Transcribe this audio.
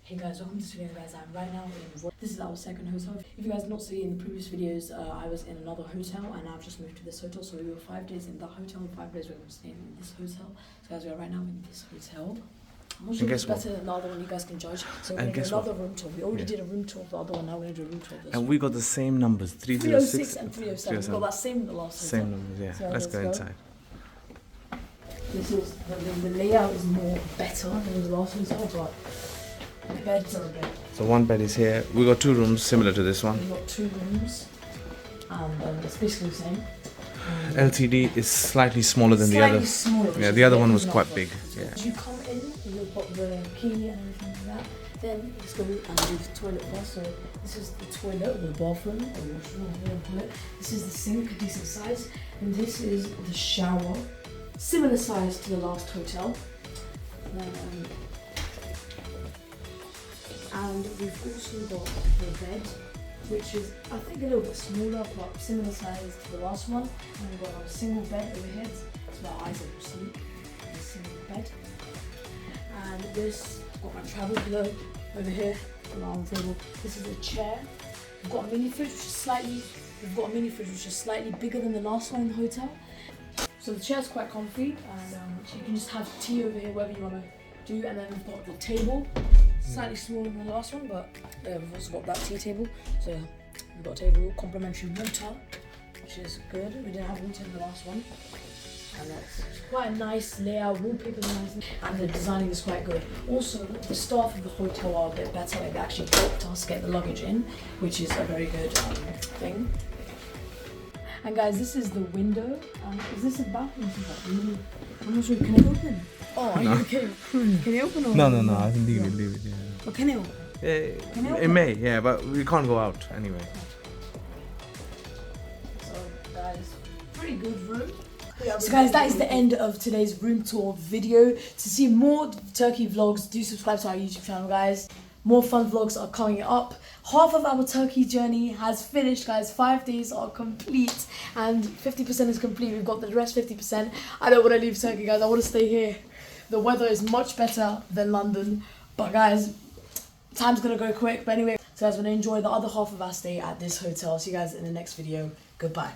Hey guys, welcome to this video guys. I'm right now in this is our second hotel. If you guys have not seen in the previous videos, I was in another hotel and I've just moved to this hotel. So we were 5 days in that hotel and 5 days we were staying in this hotel. So guys, we are right now in this hotel. I'm not sure if it's better than the other one, you guys can judge. So we're going to do another room tour. We already did a room tour of the other one, now we're going to do a room tour of this one. And we got the same numbers, 306 and 307. We got that same in the last hotel. Same numbers, yeah. So let's go inside. This is, the layout is more better than the last hotel, but the beds are a bit. So one bed is here. We got 2 rooms similar to this one. We got 2 rooms, and it's basically the same. LTD is slightly smaller than the other. Smaller, yeah, the other one was quite big. Yeah. You come in, you've got the key and everything like that. Then let's go and do the toilet first. So this is the toilet, or the bathroom, or washroom, whatever you call it. This is the sink, a decent size, and this is the shower, similar size to the last hotel. And we've also got the bed, which is, I think, a little bit smaller, but similar size to the last one. And we've got a single bed overhead, so my eyes are asleep. A single bed. And this, I've got my travel pillow over here on the arm table. This is a chair. We've got a mini fridge, which is slightly bigger than the last one in the hotel. So the chair's quite comfy, and you can just have tea over here, whatever you want to do. And then we've got the table. Slightly smaller than the last one, but we've also got that tea table. So we've got a table, complimentary water, which is good. We didn't have water in the last one. And that's quite a nice layout, wallpaper's nice, and the designing is quite good. Also, the staff of the hotel are a bit better. They actually helped us get the luggage in, which is a very good thing. And guys, this is the window. Is this a bathroom? I'm not sure. Can it open? Oh, are you okay? Can you open or? No, I can leave it, yeah. But can it open? It may, yeah, but we can't go out anyway. So guys, pretty good room. So guys, that is the end of today's room tour video. To see more Turkey vlogs, do subscribe to our YouTube channel, guys. More fun vlogs are coming up. Half of our Turkey journey has finished, guys. 5 days are complete and 50% is complete. We've got the rest 50%. I don't want to leave Turkey, guys. I want to stay here. The weather is much better than London. But guys, time's going to go quick. But anyway, so guys, we're going to enjoy the other half of our stay at this hotel. See you guys in the next video. Goodbye.